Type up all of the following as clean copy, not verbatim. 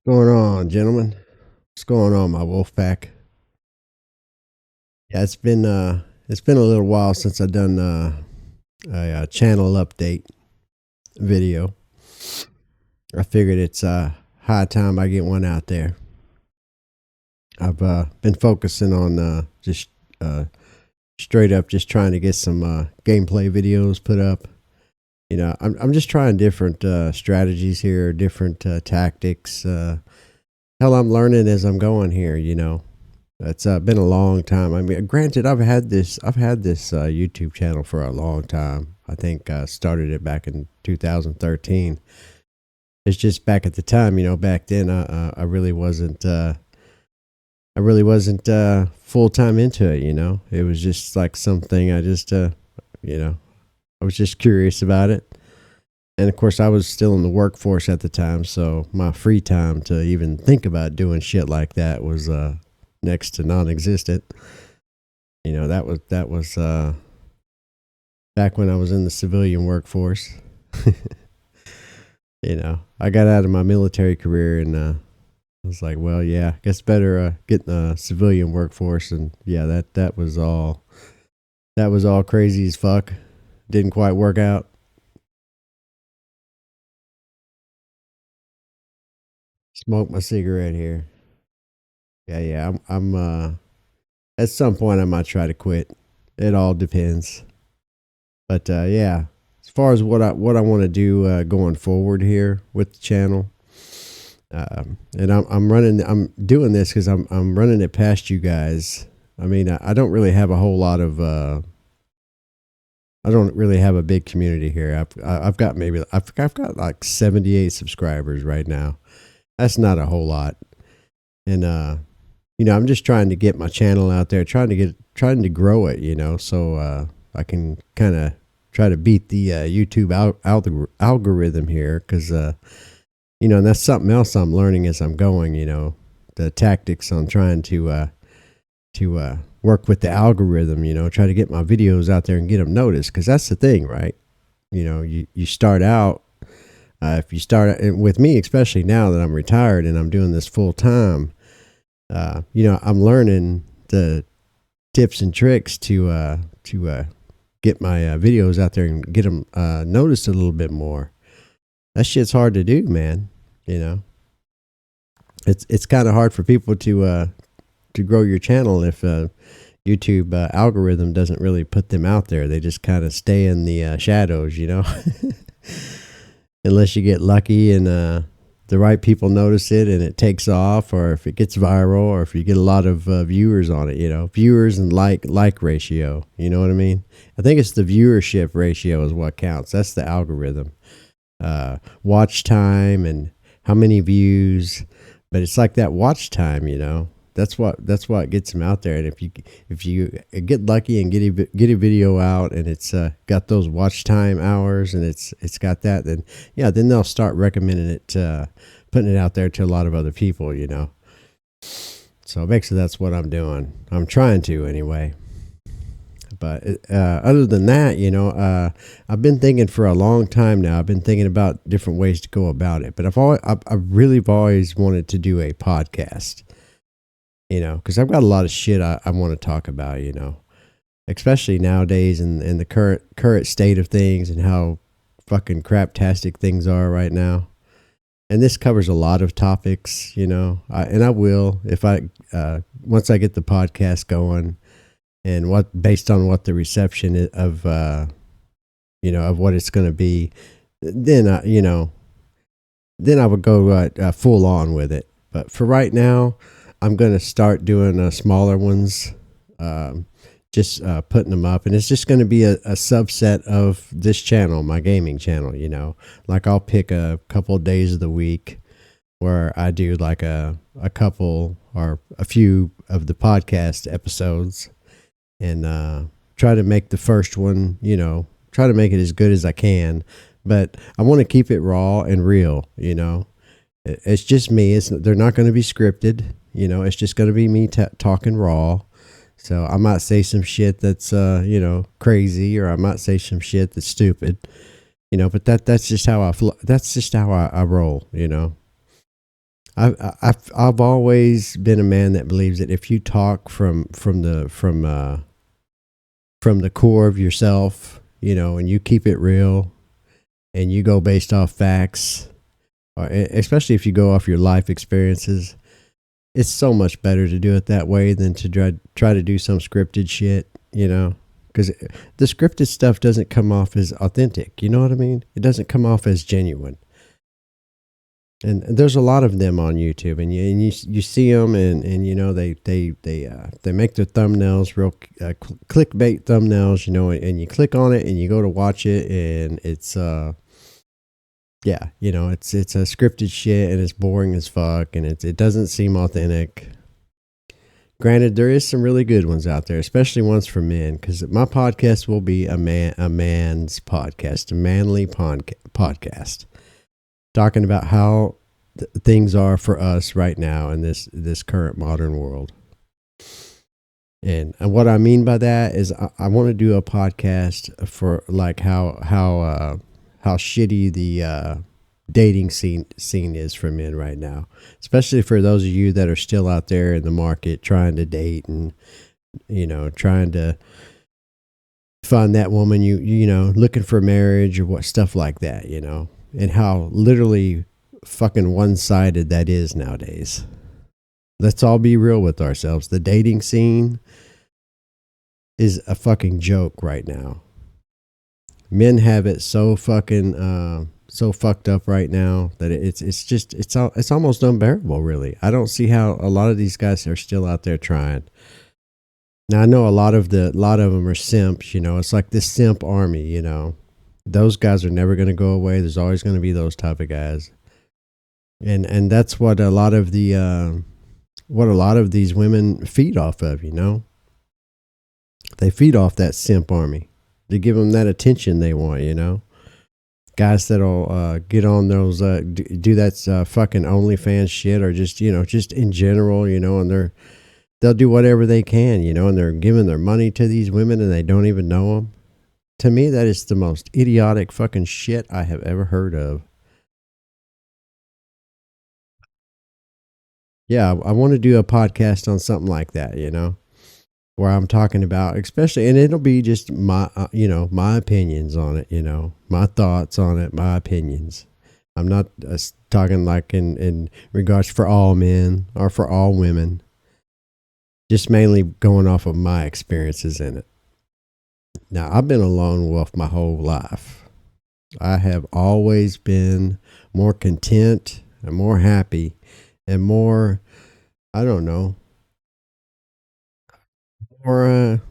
What's going on, gentlemen? What's going on, my wolf pack? Yeah, it's been a little while since I've done a channel update video. I figured it's high time I get one out there. I've been focusing on just uh, straight up just trying to get some gameplay videos put up. I'm just trying different strategies here, different tactics. Hell, I'm learning as I'm going here. It's been a long time. I mean, granted, I've had this YouTube channel for a long time. I think I started it back in 2013. It's just back at the time, back then I really wasn't full time into it. It was just like something I was just curious about it. And of course, I was still in the workforce at the time, so my free time to even think about doing shit like that was next to non-existent. That was back when I was in the civilian workforce. I got out of my military career and I was like, well, yeah, I guess better get in the civilian workforce. And yeah, that was all crazy as fuck. Didn't quite work out. Smoke my cigarette here. Yeah. I'm at some point I might try to quit. It all depends. But yeah, as far as what I want to do going forward here with the channel, and I'm doing this because I'm running it past you guys. I mean, I don't really have a whole lot of I don't really have a big community here. I've got I've got like 78 subscribers right now. That's not a whole lot, and I'm just trying to get my channel out there, trying to grow it, so I can kind of try to beat the YouTube algorithm here, because and that's something else I'm learning as I'm going. The tactics on trying to work with the algorithm. Try to get my videos out there and get them noticed, because that's the thing, right? You start out. If you start with me, especially now that I'm retired and I'm doing this full time, I'm learning the tips and tricks to get my videos out there and get them noticed a little bit more. That shit's hard to do, man. You know, it's kind of hard for people to grow your channel if YouTube algorithm doesn't really put them out there. They just kind of stay in the shadows, unless you get lucky and the right people notice it and it takes off, or if it gets viral, or if you get a lot of viewers on it. Viewers and like ratio. You know what I mean? I think it's the viewership ratio is what counts. That's the algorithm. Watch time and how many views, but it's like that watch time. That's what gets them out there. And if you get lucky and get a video out and it's got those watch time hours and it's got that, then they'll start recommending it, putting it out there to a lot of other people. So basically that's what I'm doing. I'm trying to anyway. But other than that, I've been thinking for a long time now. I've been thinking about different ways to go about it. But I've really always wanted to do a podcast. Because I've got a lot of shit I want to talk about, especially nowadays in the current state of things and how fucking craptastic things are right now. And this covers a lot of topics, and I will, if once I get the podcast going, and based on what the reception of what it's going to be, then then I would go full on with it. But for right now, I'm going to start doing smaller ones, just putting them up. And it's just going to be a subset of this channel, my gaming channel, Like I'll pick a couple of days of the week where I do like a couple or a few of the podcast episodes, and try to make the first one, try to make it as good as I can. But I want to keep it raw and real, It's just me. They're not going to be scripted. It's just going to be me talking raw. So I might say some shit that's, crazy, or I might say some shit that's stupid, but that's just how I roll, I've always been a man that believes that if you talk from the core of yourself, you know, and you keep it real and you go based off facts, or especially if you go off your life experiences, it's so much better to do it that way than to try to do some scripted shit, you know, because the scripted stuff doesn't come off as authentic. You know what I mean? It doesn't come off as genuine. And there's a lot of them on YouTube, and you see them, and you know they make their thumbnails real clickbait thumbnails, you know, and you click on it and you go to watch it, and it's yeah, you know, it's a scripted shit, and it's boring as fuck, and it doesn't seem authentic. Granted, there is some really good ones out there, especially ones for men, because my podcast will be a man's podcast, a manly podcast, talking about how things are for us right now in this current modern world. And what I mean by that is I want to do a podcast for like how shitty the dating scene is for men right now, especially for those of you that are still out there in the market trying to date and, you know, trying to find that woman you know, looking for marriage or what stuff like that, you know, and how literally fucking one-sided that is nowadays. Let's all be real with ourselves. The dating scene is a fucking joke right now. Men have it so fucking so fucked up right now that it's almost unbearable, really. I don't see how a lot of these guys are still out there trying. Now I know a lot of them are simps, you know. It's like this simp army, you know. Those guys are never going to go away. There's always going to be those type of guys. And that's what a lot of these women feed off of, you know. They feed off that simp army to give them that attention they want, you know. Guys that'll get on those do that fucking OnlyFans shit, or just, you know, just in general, you know, and they'll do whatever they can, you know, and they're giving their money to these women and they don't even know them. To me, that is the most idiotic fucking shit I have ever heard of. Yeah, I want to do a podcast on something like that, you know, where I'm talking about, especially, and it'll be just my, you know, my opinions on it, you know, my thoughts on it, my opinions. I'm not talking like in regards for all men or for all women, just mainly going off of my experiences in it. Now, I've been a lone wolf my whole life. I have always been more content and more happy and more, I don't know, more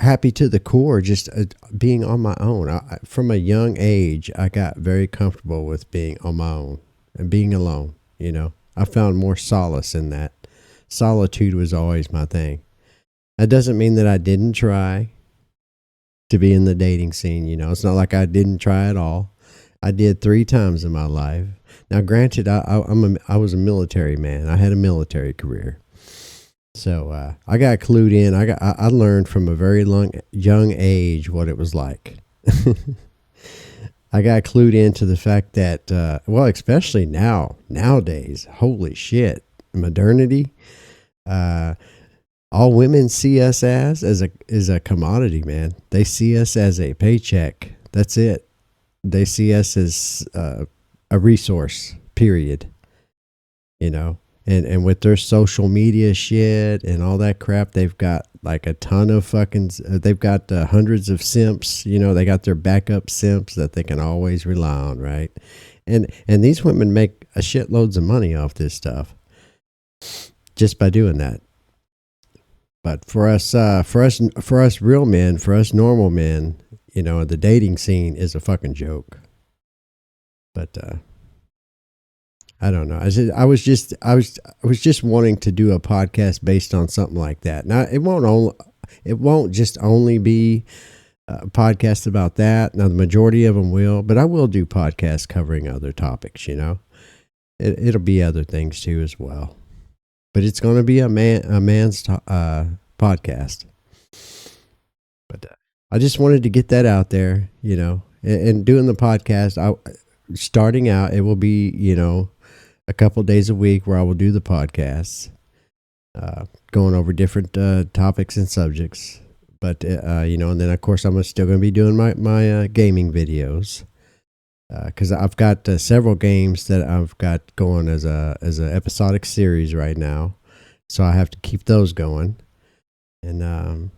happy to the core, just being on my own. From a young age, I got very comfortable with being on my own and being alone. You know, I found more solace in that. Solitude was always my thing. That doesn't mean that I didn't try to be in the dating scene. You know, it's not like I didn't try at all. I did 3 times in my life. Now, granted, I was a military man. I had a military career. So I got clued in. I learned from a very young age what it was like. I got clued into the fact that, well, especially nowadays, holy shit, modernity. All women see us as a commodity, man. They see us as a paycheck. That's it. They see us as a resource. Period. You know. And with their social media shit and all that crap, they've got like a ton of fucking, they've got hundreds of simps, you know, they got their backup simps that they can always rely on, right? And these women make a shitloads of money off this stuff just by doing that. But for us real men, for us normal men, you know, the dating scene is a fucking joke. But, I don't know. I was just wanting to do a podcast based on something like that. Now it won't just only be a podcast about that. Now the majority of them will, but I will do podcasts covering other topics. You know, it'll be other things too as well. But it's going to be a man's podcast. But I just wanted to get that out there. You know, and doing the podcast, starting out, it will be, you know, a couple days a week where I will do the podcasts, going over different topics and subjects. But and then of course I'm still going to be doing my gaming videos, because I've got several games that I've got going as a episodic series right now, so I have to keep those going. And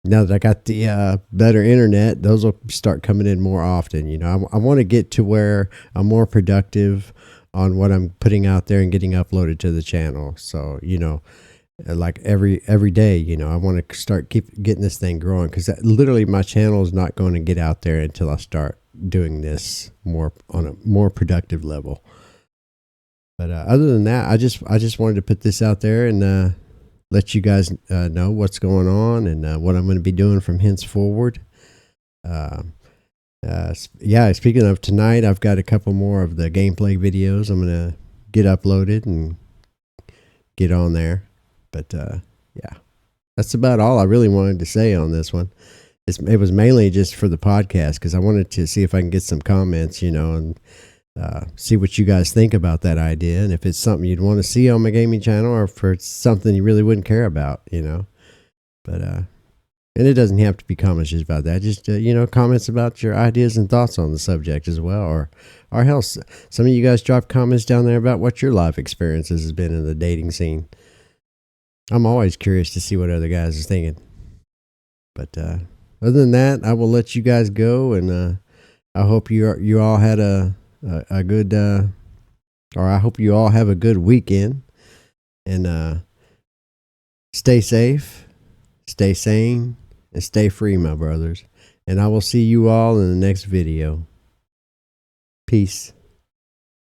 now that I got the better internet, those will start coming in more often. I want to get to where I'm more productive on what I'm putting out there and getting uploaded to the channel. So like every day, I want to start getting this thing growing, because literally my channel is not going to get out there until I start doing this more on a more productive level. But other than that, I just wanted to put this out there and let you guys know what's going on and what I'm going to be doing from henceforward. Speaking of tonight, I've got a couple more of the gameplay videos I'm going to get uploaded and get on there. But that's about all I really wanted to say on this one. It was mainly just for the podcast, because I wanted to see if I can get some comments, and see what you guys think about that idea, and if it's something you'd want to see on my gaming channel, or if it's something you really wouldn't care about, But and it doesn't have to be comments just about that. Just comments about your ideas and thoughts on the subject as well, or hell, some of you guys drop comments down there about what your life experiences has been in the dating scene. I'm always curious to see what other guys are thinking. But other than that, I will let you guys go, and I hope you all had a good, or I hope you all have a good weekend, and stay safe, stay sane, and stay free, my brothers. And I will see you all in the next video. Peace.